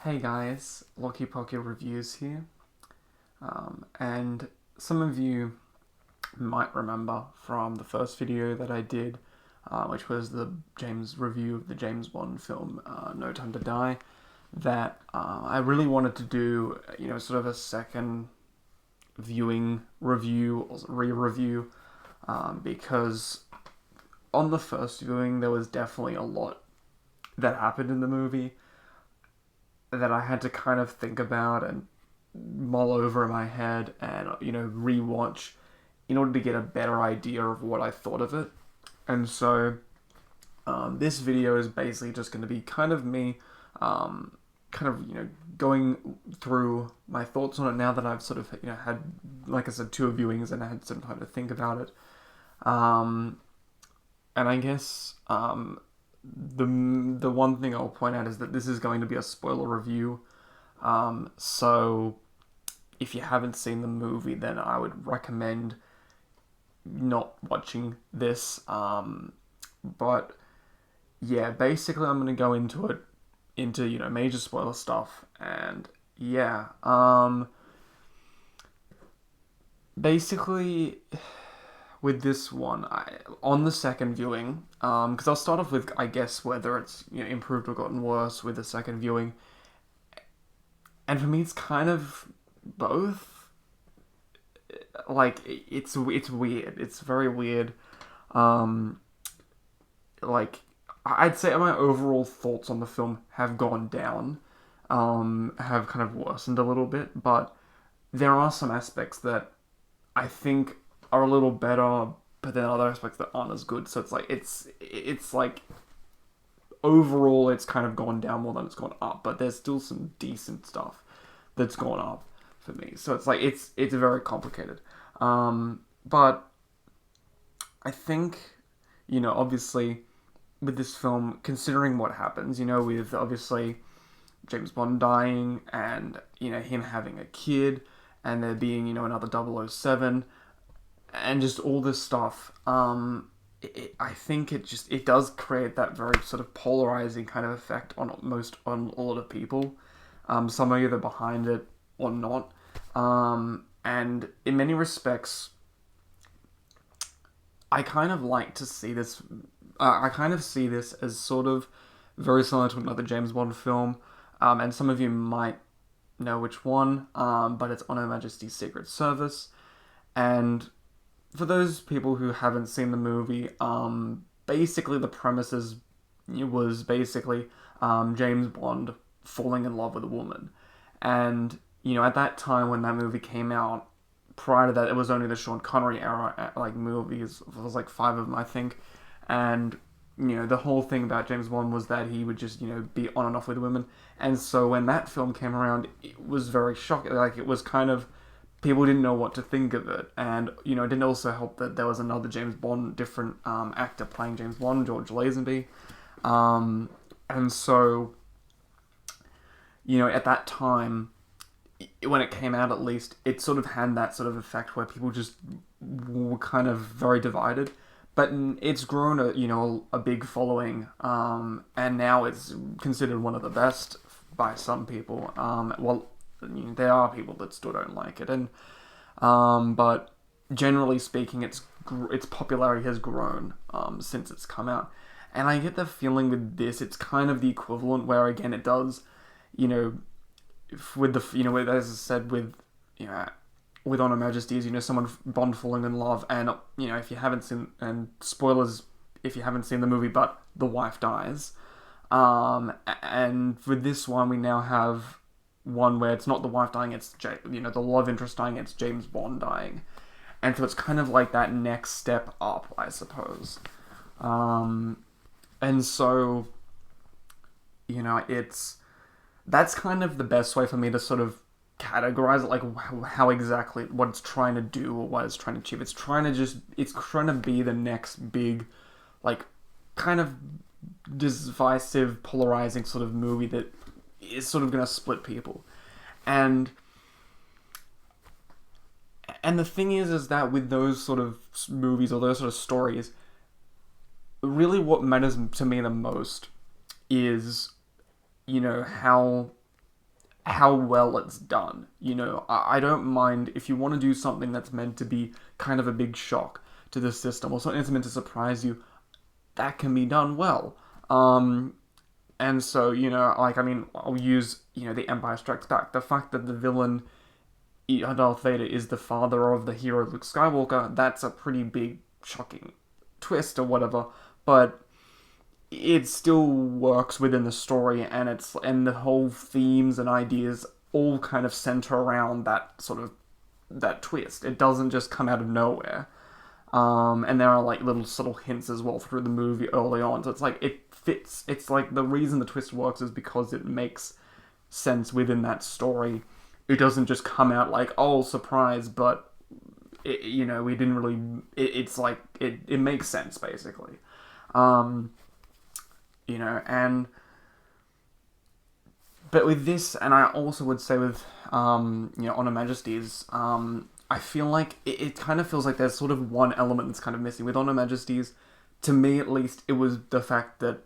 Hey guys, LockyPocky reviews here, and some of you might remember from the first video that I did, which was the James review of the James Bond film No Time to Die, that I really wanted to do, sort of a second viewing review or re-review, because on the first viewing there was definitely a lot that happened in the movie that I had to kind of think about and mull over in my head and, rewatch in order to get a better idea of what I thought of it. And so this video is basically just going to be kind of me, going through my thoughts on it now that I've sort of, had, like I said, two viewings and I had some time to think about it. And I guess the one thing I'll point out is that this is going to be a spoiler review. So if you haven't seen the movie, then I would recommend not watching this. But yeah, basically I'm going to go into major spoiler stuff, and yeah, basically with this one, on the second viewing, because I'll start off with, I guess, whether it's improved or gotten worse with the second viewing, and for me it's kind of both. Like it's weird. It's very weird. Um, like I'd say my overall thoughts on the film have gone down, have kind of worsened a little bit, but there are some aspects that I think are a little better, but then other aspects that aren't as good. So it's like overall it's kind of gone down more than it's gone up, but there's still some decent stuff that's gone up for me. So it's like it's very complicated. But I think obviously with this film, considering what happens, with obviously James Bond dying and him having a kid and there being another 007 and just all this stuff, I think it does create that very sort of polarizing kind of effect on a lot of people. Some are either behind it or not, and in many respects, I kind of like to see this. I kind of see this as sort of very similar to another James Bond film, and some of you might know which one, but it's On Her Majesty's Secret Service. And for those people who haven't seen the movie, basically the premises was basically James Bond falling in love with a woman. And, at that time when that movie came out, prior to that, it was only the Sean Connery era, like movies. It was like five of them, I think. And, the whole thing about James Bond was that he would just, be on and off with women. And so when that film came around, it was very shocking. Like, it was kind of, people didn't know what to think of it. And, it didn't also help that there was another James Bond, different actor playing James Bond, George Lazenby. And so, at that time, when it came out at least, it sort of had that sort of effect where people just were kind of very divided. But it's grown a big following, and now it's considered one of the best by some people. Well, there are people that still don't like it, and but generally speaking, its popularity has grown since it's come out. And I get the feeling with this, it's kind of the equivalent where again it does, with the as I said with On Her Majesty's, someone Bond falling in love, and if you haven't seen, and spoilers if you haven't seen the movie, but the wife dies. And with this one, we now have one where it's not the wife dying, it's the love interest dying, it's James Bond dying, and so it's kind of like that next step up, I suppose. And so that's kind of the best way for me to sort of categorize it, like how exactly what it's trying to do or what it's trying to achieve. It's trying to be the next big, like, kind of divisive, polarizing sort of movie that is sort of going to split people. And the thing is that with those sort of movies or those sort of stories, really what matters to me the most is, how how well it's done. I don't mind if you want to do something that's meant to be kind of a big shock to the system, or something that's meant to surprise you. That can be done well. And so, I'll use, The Empire Strikes Back. The fact that the villain, Darth Vader, is the father of the hero Luke Skywalker, that's a pretty big, shocking twist or whatever. But it still works within the story, and the whole themes and ideas all kind of center around that twist. It doesn't just come out of nowhere. And there are like little subtle hints as well through the movie early on. So it's like it fits. It's like the reason the twist works is because it makes sense within that story. It doesn't just come out like, oh, surprise, but we didn't really. It's like it makes sense basically. And but with this, and I also would say with Honor Majesties, I feel like it kind of feels like there's sort of one element that's kind of missing. With Honor Majesties, to me at least, it was the fact that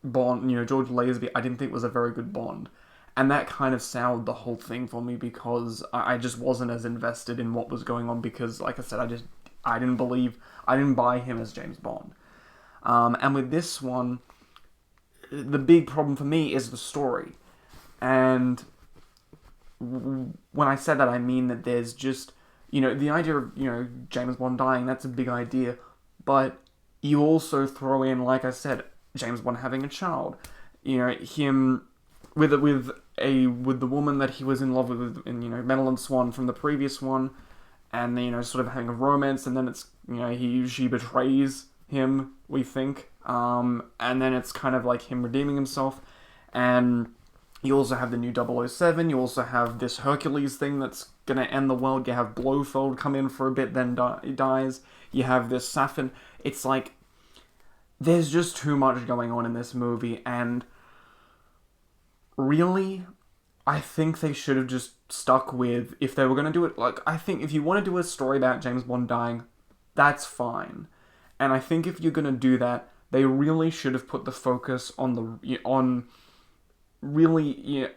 Bond, George Lazenby, I didn't think was a very good Bond. And that kind of soured the whole thing for me because I just wasn't as invested in what was going on because, like I said, I didn't buy him as James Bond. And with this one, the big problem for me is the story. And when I say that, I mean that there's just, the idea of, James Bond dying, that's a big idea. But you also throw in, like I said, James Bond having a child. Him with the woman that he was in love with in, Madeline Swan from the previous one. And then, sort of having a romance. And then it's, she betrays him, we think. And then it's kind of like him redeeming himself. And you also have the new 007. You also have this Hercules thing that's going to end the world. You have Blofeld come in for a bit, then dies. You have this Safin. It's like, there's just too much going on in this movie. And really, I think they should have just stuck with, if they were going to do it, like, I think if you want to do a story about James Bond dying, that's fine. And I think if you're going to do that, they really should have put the focus on really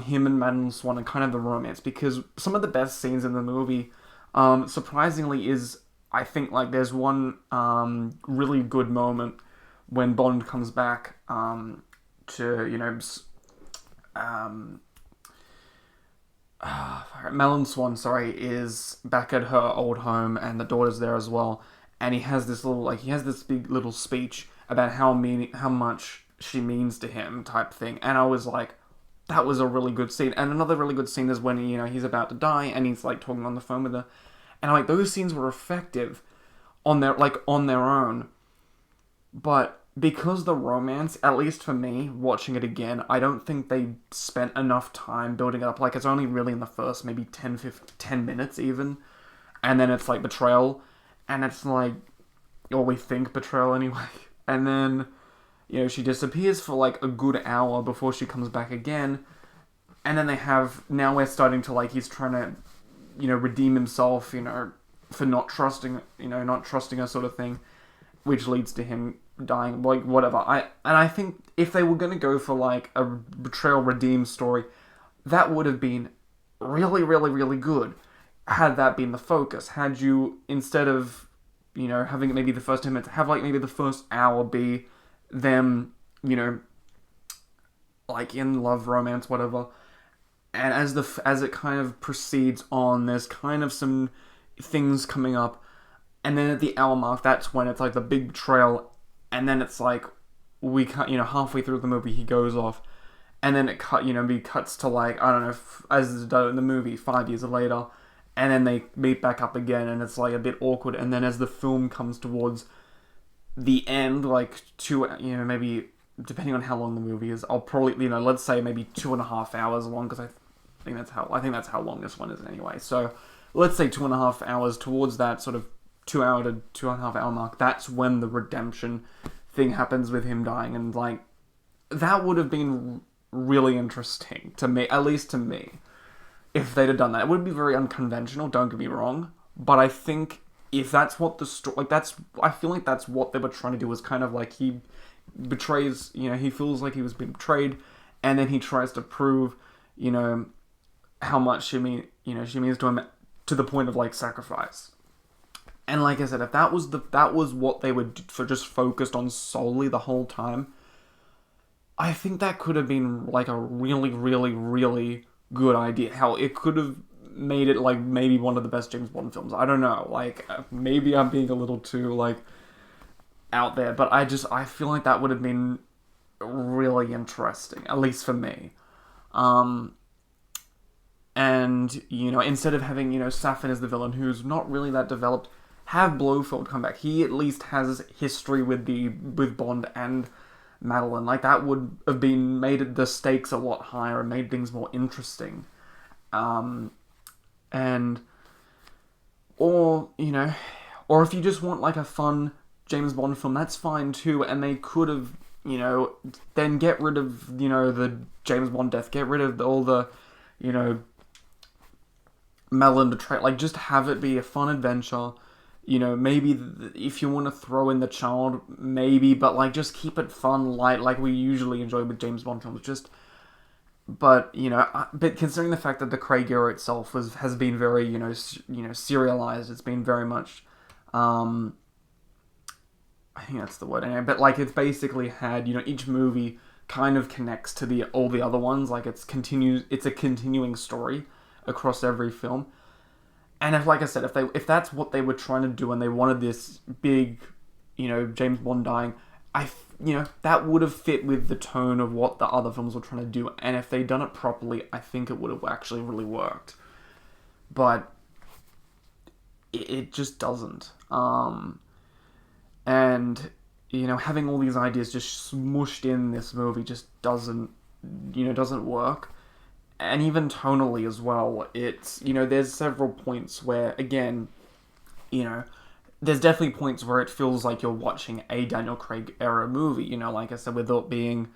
him and Madeline Swan and kind of the romance, because some of the best scenes in the movie, surprisingly, is, I think, like, there's one really good moment when Bond comes back to, Madeline Swan, is back at her old home, and the daughter's there as well, and he has this big little speech about how much she means to him, type thing. And I was like, that was a really good scene. And another really good scene is when he's about to die and he's like talking on the phone with her, and like those scenes were effective on their own, but because the romance, at least for me watching it again, I don't think they spent enough time building it up. Like, it's only really in the first maybe 10 minutes even, and then it's like betrayal, and it's like, or we think betrayal anyway, and then she disappears for like a good hour before she comes back again. And then now we're starting to, like, he's trying to, redeem himself, for not trusting her, sort of thing, which leads to him dying, like, whatever. I think if they were going to go for like a betrayal redeem story, that would have been really, really, really good. Had that been the focus, had you, instead of, having it maybe the first 10 minutes, have like maybe the first hour be them, like in love, romance, whatever. And as it kind of proceeds on, there's kind of some things coming up, and then at the hour mark, that's when it's like the big betrayal, and then it's like we cut, halfway through the movie he goes off, and then it cuts to like, I don't know, as it's done in the movie 5 years later, and then they meet back up again, and it's like a bit awkward, and then as the film comes towards the end, like maybe depending on how long the movie is, I'll probably, let's say maybe 2.5 hours long, because I think that's how long this one is anyway. So let's say 2.5 hours towards that sort of 2 hour to 2.5 hour mark. That's when the redemption thing happens with him dying, and like that would have been really interesting to me, at least to me, if they'd have done that. It would be very unconventional. Don't get me wrong, but I think if that's what the story, like I feel like that's what they were trying to do, was kind of like he betrays, he feels like he was being betrayed, and then he tries to prove, how much she means to him, to the point of like sacrifice. And like I said, if that was what they were for just focused on solely the whole time, I think that could have been like a really, really, really good idea. Hell, it could have made it like maybe one of the best James Bond films. I don't know. Like maybe I'm being a little too like out there, but I feel like that would have been really interesting, at least for me. Um, and instead of having Safin as the villain, who's not really that developed, have Blofeld come back. He at least has history with Bond and Madeline. Like that would have been made the stakes a lot higher and made things more interesting. Um, and or or if you just want like a fun James Bond film, that's fine too. And they could have then get rid of the James Bond death, get rid of all the you know Madeline betrayal. Like just have it be a fun adventure. Maybe if you want to throw in the child, maybe, but like just keep it fun, light, like we usually enjoy with James Bond films. But considering the fact that the Craig era itself has been very serialized, it's been very much, I think that's the word anyway. But like it's basically had each movie kind of connects to the all the other ones. Like it's a continuing story across every film. And if, like I said, if that's what they were trying to do and they wanted this big, James Bond dying, that would have fit with the tone of what the other films were trying to do. And if they'd done it properly, I think it would have actually really worked. But it just doesn't. And having all these ideas just smooshed in this movie just doesn't work. And even tonally as well, it's there's several points where again, there's definitely points where it feels like you're watching a Daniel Craig era movie. Like I said, with it being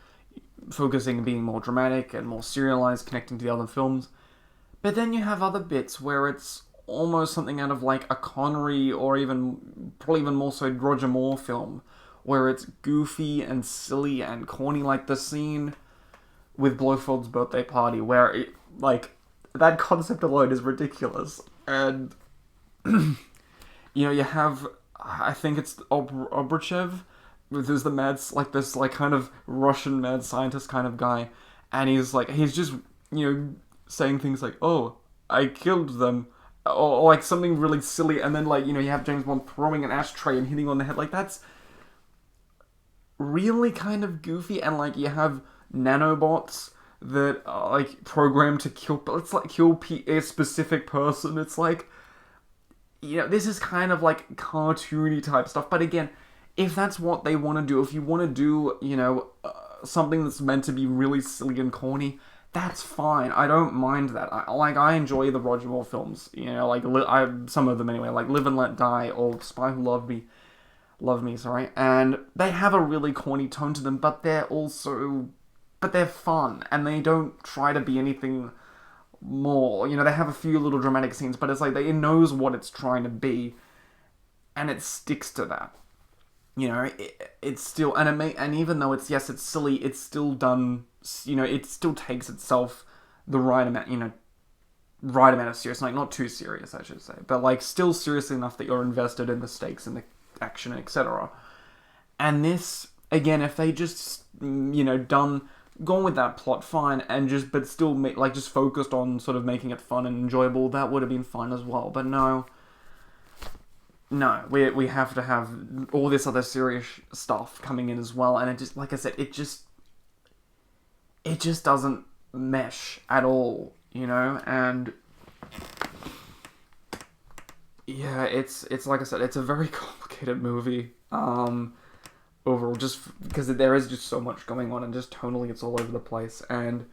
more dramatic and more serialized, connecting to the other films. But then you have other bits where it's almost something out of like a Connery or probably even more so Roger Moore film, where it's goofy and silly and corny, like the scene with Blofeld's birthday party, where like that concept alone is ridiculous, and you have I think it's Obrachev, who's the this like kind of Russian mad scientist kind of guy, and he's just saying things like, "Oh, I killed them," or like something really silly, and then like you have James Bond throwing an ashtray and hitting on the head, like that's really kind of goofy, and like you have nanobots that are like programmed to kill, but it's like kill a specific person. It's like this is kind of like cartoony type stuff. But again, if that's what they want to do, if you want to do something that's meant to be really silly and corny, that's fine. I don't mind that. I enjoy the Roger Moore films. Some of them anyway, like Live and Let Die or Spy Who Loved Me, sorry, and they have a really corny tone to them, but they're fun, and they don't try to be anything more. They have a few little dramatic scenes, but it's like it knows what it's trying to be, and it sticks to that. It's still, and even though it's silly, it's still done. It still takes itself the right amount. Right amount of serious, like not too serious, I should say, but like still serious enough that you're invested in the stakes and the action, etc. And this, again, if they just gone with that plot, fine, and but still just focused on sort of making it fun and enjoyable, that would have been fine as well. But no, we have to have all this other serious stuff coming in as well, and it just, like I said, it just doesn't mesh at all, and yeah, it's like I said, it's a very complicated movie. Overall, just because there is just so much going on, and just tonally it's all over the place, and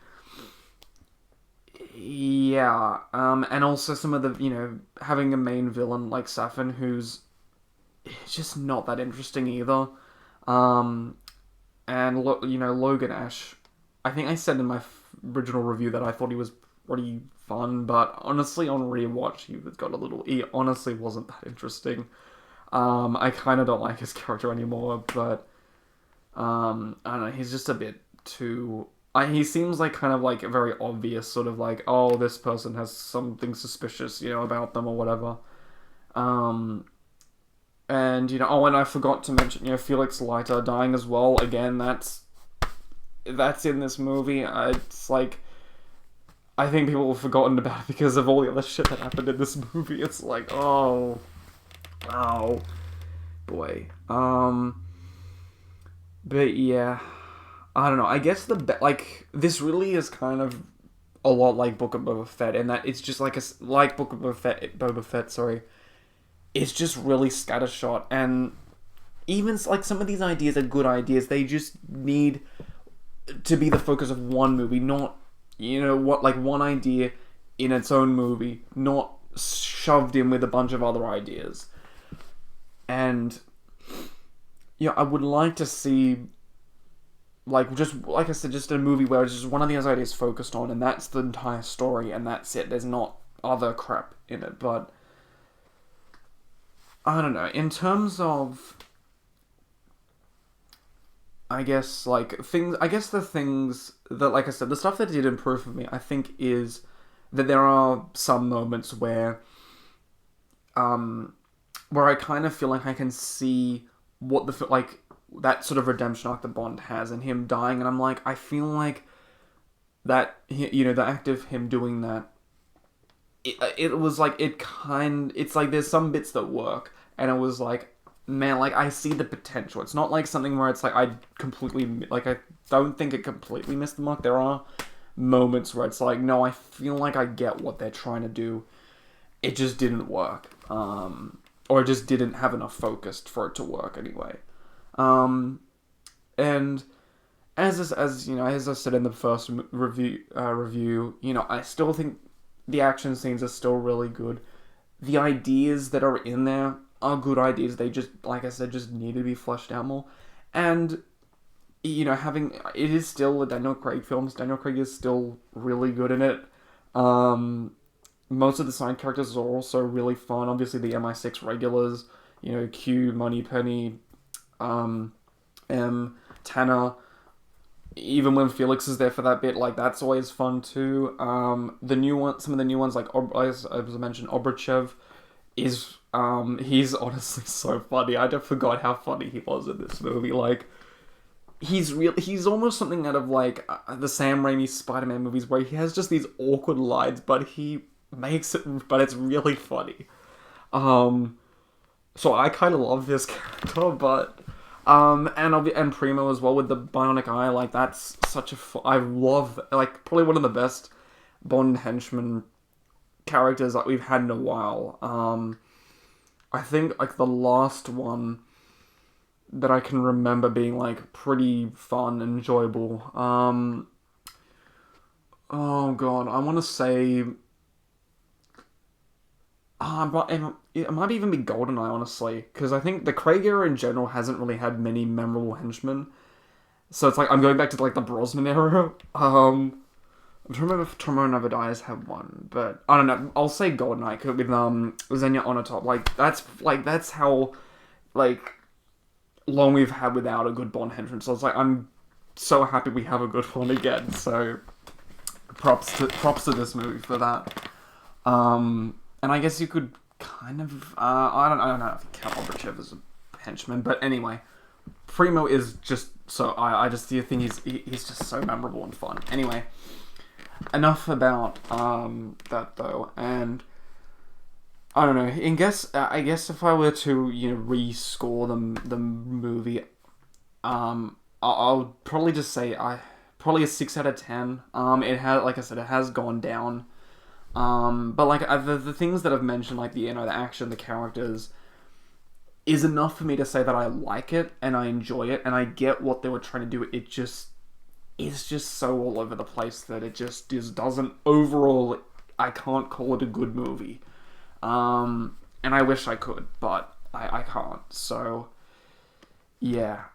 yeah, and also some of the having a main villain like Safin, who's just not that interesting either, and Logan Ash, I think I said in my original review that I thought he was pretty fun, but honestly on rewatch he honestly wasn't that interesting. I kind of don't like his character anymore, but I don't know, he's just a bit too he seems like kind of like very obvious, sort of like, oh, this person has something suspicious, about them or whatever. Um, and oh, and I forgot to mention, Felix Leiter dying as well. Again, that's in this movie. It's like I think people have forgotten about it because of all the other shit that happened in this movie. It's like, oh, wow, boy. But yeah, I don't know. I guess this really is kind of a lot like Book of Boba Fett, in that it's just like Book of Boba Fett. Sorry, it's just really scattershot, and even like some of these ideas are good ideas. They just need to be the focus of one movie, not like one idea in its own movie, not shoved in with a bunch of other ideas. And I would like to see, like, just like I said, just a movie where it's just one of those ideas focused on, and that's the entire story, and that's it. There's not other crap in it. But I don't know. In terms of, I guess, like, things, I guess the things that, like I said, the stuff that did improve for me, I think, is that there are some moments where I kind of feel like I can see what like, that sort of redemption arc that Bond has, and him dying, and I'm like, I feel like that, the act of him doing that, it was like, it's like there's some bits that work, and it was like, man, like, I see the potential. It's not like something where it's like I don't think it completely missed the mark. There are moments where it's like, no, I feel like I get what they're trying to do. It just didn't work. Or it just didn't have enough focus for it to work anyway. And as I said in the first review, I still think the action scenes are still really good. The ideas that are in there are good ideas. They just, like I said, just need to be fleshed out more. And it is still a Daniel Craig film. Daniel Craig is still really good in it. Most of the side characters are also really fun. Obviously, the MI6 regulars, Q, Moneypenny, M, Tanner. Even when Felix is there for that bit, like, that's always fun too. Some of the new ones, like, as I mentioned, Obrachev is, he's honestly so funny. I just forgot how funny he was in this movie. Like, he's almost something out of, like, the Sam Raimi Spider-Man movies, where he has just these awkward lines, but it's really funny. So I kind of love this character, but and Primo as well with the bionic eye. Like, that's such I love, like, probably one of the best Bond henchman characters that we've had in a while. I think, like, the last one that I can remember being, like, pretty fun and enjoyable. Oh god, I want to say. But it might even be GoldenEye, honestly, because I think the Craig era in general hasn't really had many memorable henchmen. So it's like I'm going back to, like, the Brosnan era. I'm trying to remember if Tomorrow Never Dies had one, but I don't know. I'll say GoldenEye with Xenia Onatopp. Like that's how, like, long we've had without a good Bond henchman. So it's like I'm so happy we have a good one again. So props to this movie for that. And I guess you could kind of, I don't know if you count Obrachev as a henchman, but anyway, Primo is just so, I just think he's just so memorable and fun. Anyway, enough about that though, and I don't know. I guess if I were to rescore the movie, I'll probably just say probably a 6 out of 10. It has, like I said, it has gone down. But like the things that I've mentioned, like the action, the characters, is enough for me to say that I like it and I enjoy it and I get what they were trying to do. It just is just so all over the place that it just doesn't overall. I can't call it a good movie. And I wish I could, but I can't. So yeah.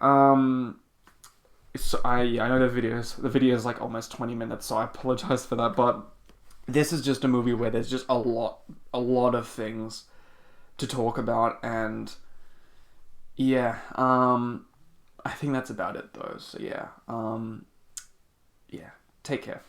So I know the video is like almost 20 minutes, so I apologize for that, but this is just a movie where there's just a lot of things to talk about, and yeah, I think that's about it though. So yeah, yeah, take care.